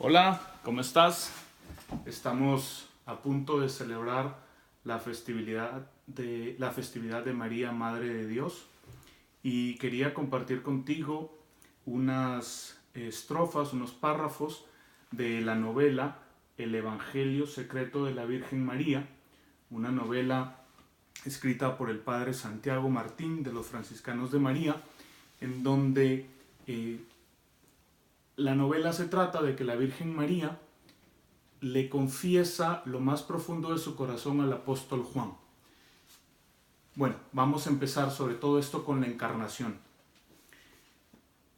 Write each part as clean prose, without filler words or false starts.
Hola, ¿cómo estás? Estamos a punto de celebrar la festividad de María, Madre de Dios, y quería compartir contigo unas estrofas, unos párrafos de la novela El Evangelio Secreto de la Virgen María, una novela escrita por el padre Santiago Martín de los Franciscanos de María, en donde la novela se trata de que la Virgen María le confiesa lo más profundo de su corazón al apóstol Juan. Bueno, vamos a empezar sobre todo esto con la encarnación.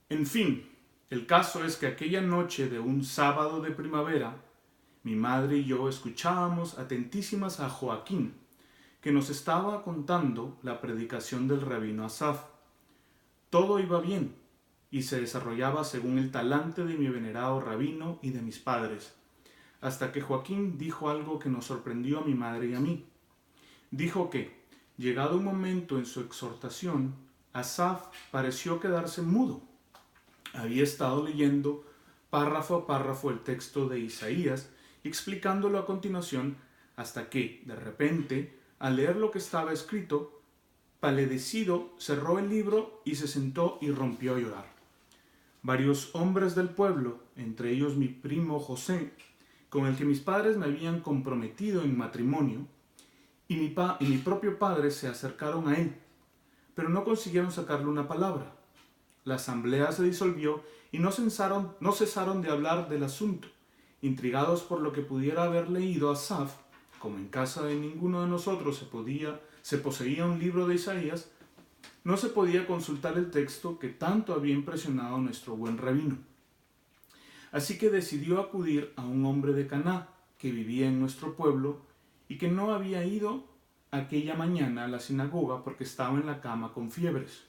En fin, el caso es que aquella noche de un sábado de primavera, mi madre y yo escuchábamos atentísimas a Joaquín, que nos estaba contando la predicación del rabino Asaf. Todo iba bien y se desarrollaba según el talante de mi venerado rabino y de mis padres, hasta que Joaquín dijo algo que nos sorprendió a mi madre y a mí. Dijo que, llegado un momento en su exhortación, Asaf pareció quedarse mudo. Había estado leyendo párrafo a párrafo el texto de Isaías y explicándolo a continuación, hasta que, de repente, al leer lo que estaba escrito, paledecido, cerró el libro y se sentó y rompió a llorar. Varios hombres del pueblo, entre ellos mi primo José, con el que mis padres me habían comprometido en matrimonio, y mi propio padre se acercaron a él, pero no consiguieron sacarle una palabra. La asamblea se disolvió y no cesaron de hablar del asunto, intrigados por lo que pudiera haber leído Asaf. Como en casa de ninguno de nosotros se poseía un libro de Isaías, no se podía consultar el texto que tanto había impresionado a nuestro buen rabino. Así que decidió acudir a un hombre de Caná que vivía en nuestro pueblo y que no había ido aquella mañana a la sinagoga porque estaba en la cama con fiebres.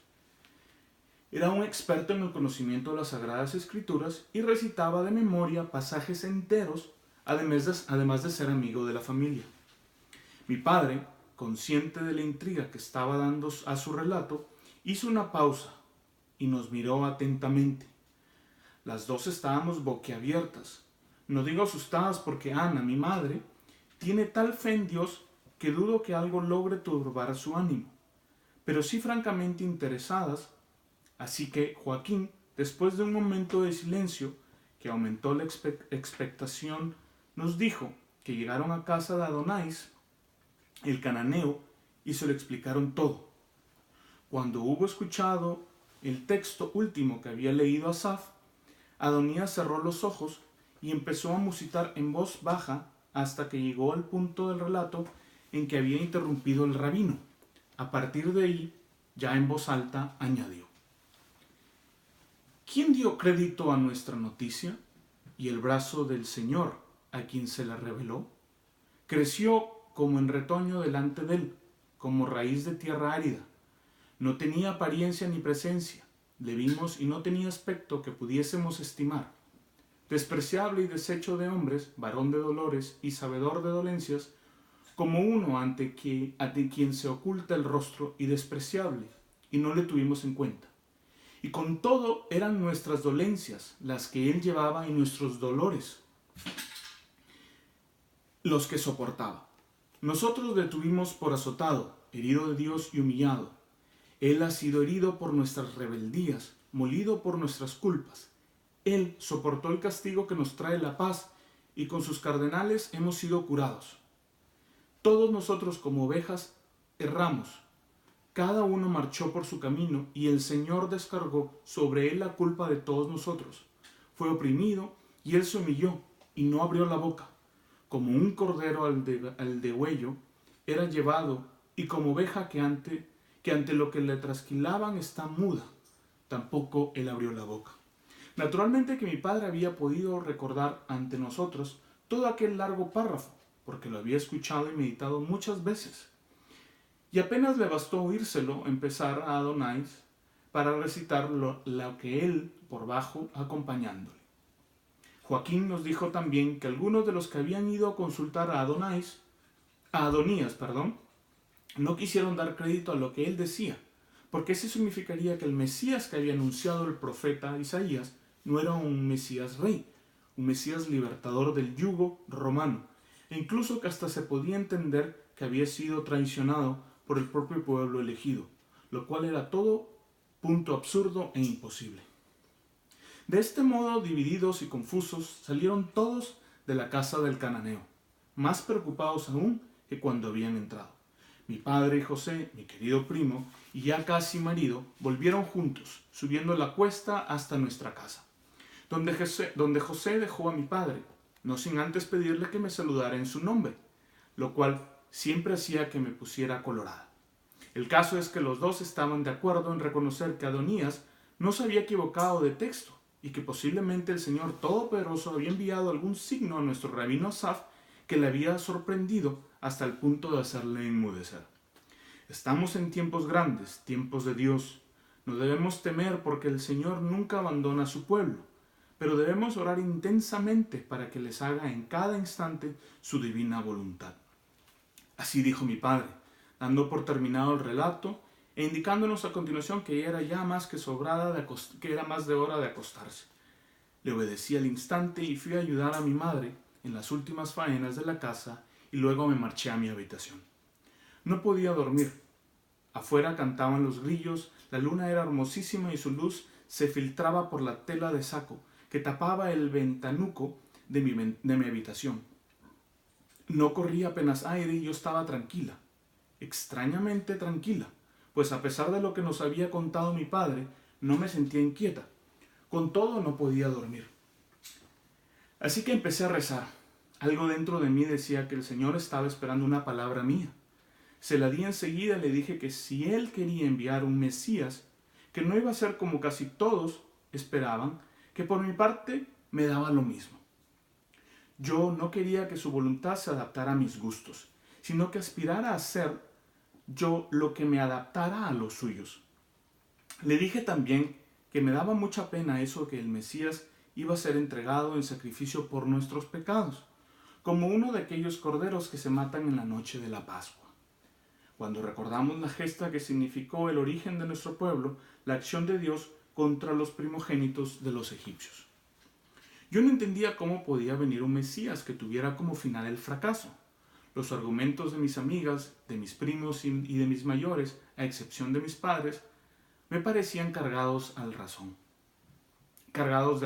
Era un experto en el conocimiento de las Sagradas Escrituras y recitaba de memoria pasajes enteros, además de ser amigo de la familia. Mi padre, consciente de la intriga que estaba dando a su relato, hizo una pausa y nos miró atentamente. Las dos estábamos boquiabiertas, no digo asustadas, porque Ana, mi madre, tiene tal fe en Dios que dudo que algo logre turbar su ánimo, pero sí francamente interesadas. Así que Joaquín, después de un momento de silencio que aumentó la expectación, nos dijo que llegaron a casa de Adonais, el cananeo, y se lo explicaron todo. Cuando hubo escuchado el texto último que había leído Asaf, Adonías cerró los ojos y empezó a musitar en voz baja hasta que llegó al punto del relato en que había interrumpido el rabino. A partir de ahí, ya en voz alta, añadió: ¿Quién dio crédito a nuestra noticia? Y el brazo del Señor, a quien se la reveló, creció como en retoño delante de él, como raíz de tierra árida. No tenía apariencia ni presencia, le vimos y no tenía aspecto que pudiésemos estimar. Despreciable y deshecho de hombres, varón de dolores y sabedor de dolencias, como uno ante quien se oculta el rostro, y despreciable, y no le tuvimos en cuenta. Y con todo eran nuestras dolencias las que él llevaba y nuestros dolores los que soportaba. Nosotros le tuvimos por azotado, herido de Dios y humillado. Él ha sido herido por nuestras rebeldías, molido por nuestras culpas. Él soportó el castigo que nos trae la paz, y con sus cardenales hemos sido curados. Todos nosotros como ovejas erramos. Cada uno marchó por su camino, y el Señor descargó sobre él la culpa de todos nosotros. Fue oprimido, y él se humilló, y no abrió la boca. Como un cordero al degüello, era llevado, y como oveja que ante lo que le trasquilaban está muda, tampoco él abrió la boca. Naturalmente que mi padre había podido recordar ante nosotros todo aquel largo párrafo, porque lo había escuchado y meditado muchas veces. Y apenas le bastó oírselo empezar a Adonais para recitar lo que él por bajo acompañándole. Joaquín nos dijo también que algunos de los que habían ido a consultar a Adonías, no quisieron dar crédito a lo que él decía, porque eso significaría que el Mesías que había anunciado el profeta Isaías no era un Mesías rey, un Mesías libertador del yugo romano, e incluso que hasta se podía entender que había sido traicionado por el propio pueblo elegido, lo cual era todo punto absurdo e imposible. De este modo, divididos y confusos, salieron todos de la casa del cananeo, más preocupados aún que cuando habían entrado. Mi padre y José, mi querido primo, y ya casi marido, volvieron juntos, subiendo la cuesta hasta nuestra casa, donde José dejó a mi padre, no sin antes pedirle que me saludara en su nombre, lo cual siempre hacía que me pusiera colorada. El caso es que los dos estaban de acuerdo en reconocer que Adonías no se había equivocado de texto y que posiblemente el Señor Todopoderoso había enviado algún signo a nuestro rabino Asaf que le había sorprendido hasta el punto de hacerle enmudecer. Estamos en tiempos grandes, tiempos de Dios. No debemos temer porque el Señor nunca abandona a su pueblo, pero debemos orar intensamente para que les haga en cada instante su divina voluntad. Así dijo mi padre, dando por terminado el relato e indicándonos a continuación que era ya más que sobrada, que era más de hora de acostarse. Le obedecí al instante y fui a ayudar a mi madre en las últimas faenas de la casa y luego me marché a mi habitación. No podía dormir. Afuera cantaban los grillos, la luna era hermosísima y su luz se filtraba por la tela de saco que tapaba el ventanuco de mi habitación. No corría apenas aire y yo estaba tranquila, extrañamente tranquila, pues a pesar de lo que nos había contado mi padre, no me sentía inquieta. Con todo no podía dormir. Así que empecé a rezar. Algo dentro de mí decía que el Señor estaba esperando una palabra mía. Se la di enseguida y le dije que si Él quería enviar un Mesías, que no iba a ser como casi todos esperaban, que por mi parte me daba lo mismo. Yo no quería que su voluntad se adaptara a mis gustos, sino que aspirara a ser yo lo que me adaptara a los suyos. Le dije también que me daba mucha pena eso que el Mesías iba a ser entregado en sacrificio por nuestros pecados, como uno de aquellos corderos que se matan en la noche de la Pascua. Cuando recordamos la gesta que significó el origen de nuestro pueblo, la acción de Dios contra los primogénitos de los egipcios. Yo no entendía cómo podía venir un Mesías que tuviera como final el fracaso. Los argumentos de mis amigas, de mis primos y de mis mayores, a excepción de mis padres, me parecían cargados de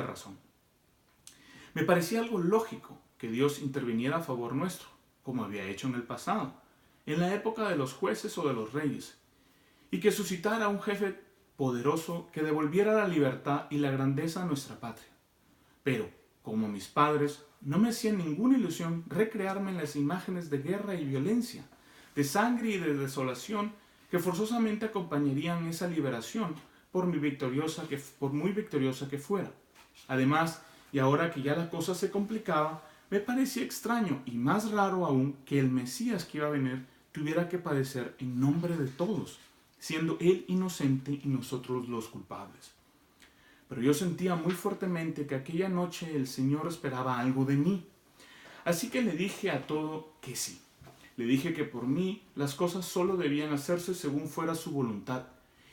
razón. Me parecía algo lógico que Dios interviniera a favor nuestro, como había hecho en el pasado, en la época de los jueces o de los reyes, y que suscitara un jefe poderoso que devolviera la libertad y la grandeza a nuestra patria. Pero, como mis padres, no me hacía ninguna ilusión recrearme en las imágenes de guerra y violencia, de sangre y de desolación que forzosamente acompañarían esa liberación por muy victoriosa que fuera. Además, y ahora que ya la cosa se complicaba, me parecía extraño y más raro aún que el Mesías que iba a venir tuviera que padecer en nombre de todos, siendo Él inocente y nosotros los culpables. Pero yo sentía muy fuertemente que aquella noche el Señor esperaba algo de mí. Así que le dije a todo que sí. Le dije que por mí las cosas solo debían hacerse según fuera su voluntad,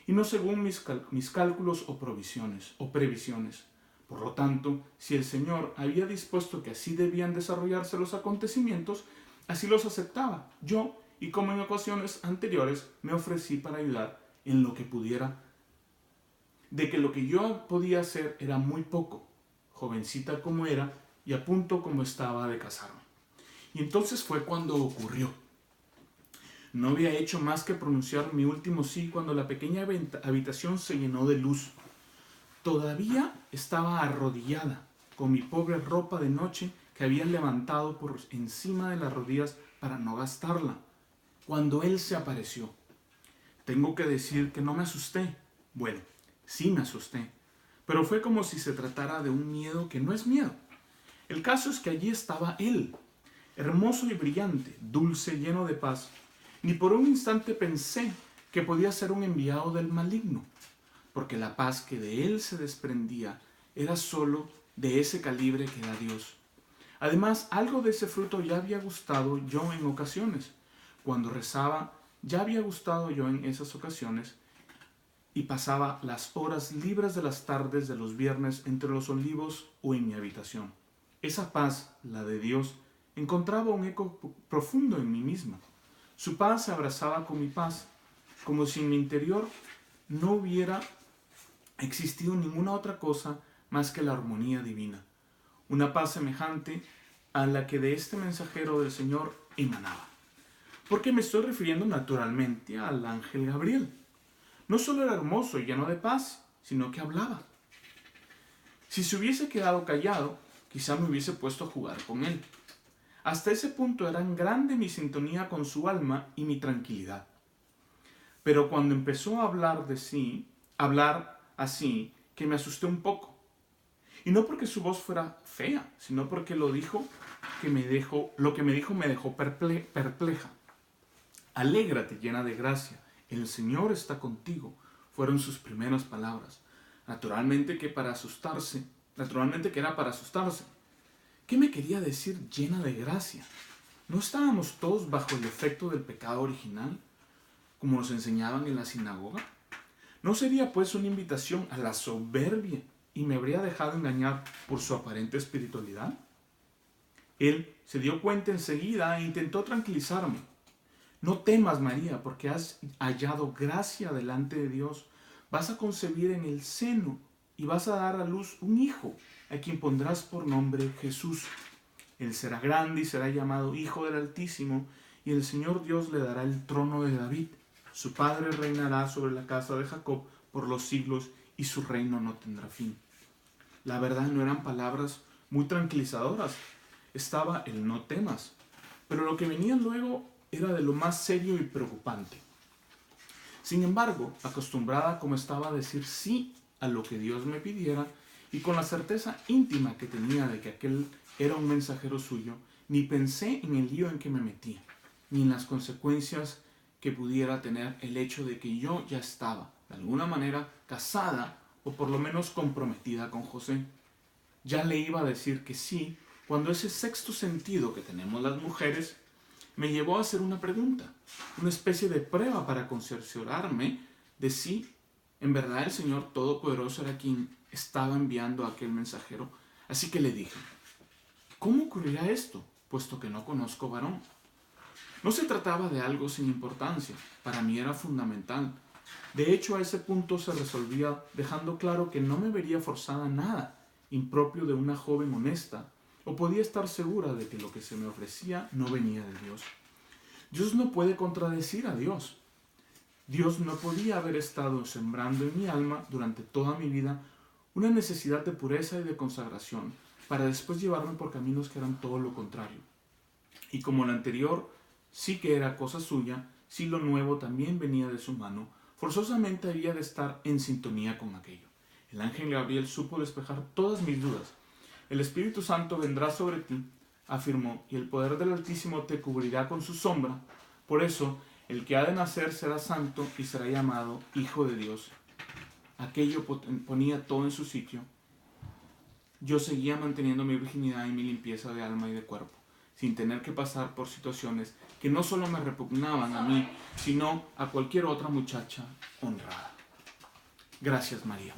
y no según mis cálculos o previsiones. Por lo tanto, si el Señor había dispuesto que así debían desarrollarse los acontecimientos, así los aceptaba yo, y como en ocasiones anteriores me ofrecí para ayudar en lo que pudiera, de que lo que yo podía hacer era muy poco, jovencita como era y a punto como estaba de casarme. Y entonces fue cuando ocurrió. No había hecho más que pronunciar mi último sí cuando la pequeña habitación se llenó de luz. Todavía estaba arrodillada, con mi pobre ropa de noche que había levantado por encima de las rodillas para no gastarla, cuando Él se apareció. Tengo que decir que no me asusté. Bueno, sí me asusté, pero fue como si se tratara de un miedo que no es miedo. El caso es que allí estaba Él, hermoso y brillante, dulce, lleno de paz. Ni por un instante pensé que podía ser un enviado del maligno, porque la paz que de Él se desprendía era solo de ese calibre que da Dios. Además, algo de ese fruto ya había gustado yo en ocasiones. Cuando rezaba, ya había gustado yo en esas ocasiones y pasaba las horas libres de las tardes de los viernes entre los olivos o en mi habitación. Esa paz, la de Dios, encontraba un eco profundo en mí misma. Su paz se abrazaba con mi paz, como si en mi interior no hubiera existido ninguna otra cosa más que la armonía divina. Una paz semejante a la que de este mensajero del Señor emanaba. Porque me estoy refiriendo naturalmente al ángel Gabriel. No solo era hermoso y lleno de paz, sino que hablaba. Si se hubiese quedado callado, quizá me hubiese puesto a jugar con él. Hasta ese punto era grande mi sintonía con su alma y mi tranquilidad. Pero cuando empezó a hablar así, que me asusté un poco. Y no porque su voz fuera fea, sino porque lo que me dijo me dejó perpleja. Alégrate, llena de gracia, el Señor está contigo, fueron sus primeras palabras. Naturalmente que era para asustarse. ¿Qué me quería decir llena de gracia? ¿No estábamos todos bajo el efecto del pecado original, como nos enseñaban en la sinagoga? ¿No sería pues una invitación a la soberbia y me habría dejado engañar por su aparente espiritualidad? Él se dio cuenta enseguida e intentó tranquilizarme. No temas, María, porque has hallado gracia delante de Dios. Vas a concebir en el seno y vas a dar a luz un hijo, a quien pondrás por nombre Jesús. Él será grande y será llamado Hijo del Altísimo, y el Señor Dios le dará el trono de David. Su padre reinará sobre la casa de Jacob por los siglos, y su reino no tendrá fin. La verdad, no eran palabras muy tranquilizadoras. Estaba el no temas. Pero lo que venía luego era de lo más serio y preocupante. Sin embargo, acostumbrada como estaba a decir sí a lo que Dios me pidiera, y con la certeza íntima que tenía de que aquel era un mensajero suyo, ni pensé en el lío en que me metía, ni en las consecuencias que pudiera tener el hecho de que yo ya estaba, de alguna manera, casada o por lo menos comprometida con José. Ya le iba a decir que sí, cuando ese sexto sentido que tenemos las mujeres me llevó a hacer una pregunta, una especie de prueba para cerciorarme de si en verdad el Señor Todopoderoso era quien estaba enviando a aquel mensajero. Así que le dije, ¿cómo ocurrirá esto, puesto que no conozco varón? No se trataba de algo sin importancia, para mí era fundamental. De hecho, a ese punto se resolvía dejando claro que no me vería forzada a nada, impropio de una joven honesta, o podía estar segura de que lo que se me ofrecía no venía de Dios. Dios no puede contradecir a Dios. Dios no podía haber estado sembrando en mi alma durante toda mi vida una necesidad de pureza y de consagración, para después llevarme por caminos que eran todo lo contrario. Y como lo anterior sí que era cosa suya, sí lo nuevo también venía de su mano, forzosamente había de estar en sintonía con aquello. El ángel Gabriel supo despejar todas mis dudas. El Espíritu Santo vendrá sobre ti, afirmó, y el poder del Altísimo te cubrirá con su sombra. Por eso, el que ha de nacer será santo y será llamado Hijo de Dios. Aquello ponía todo en su sitio. Yo seguía manteniendo mi virginidad y mi limpieza de alma y de cuerpo, sin tener que pasar por situaciones que no solo me repugnaban a mí, sino a cualquier otra muchacha honrada. Gracias, María.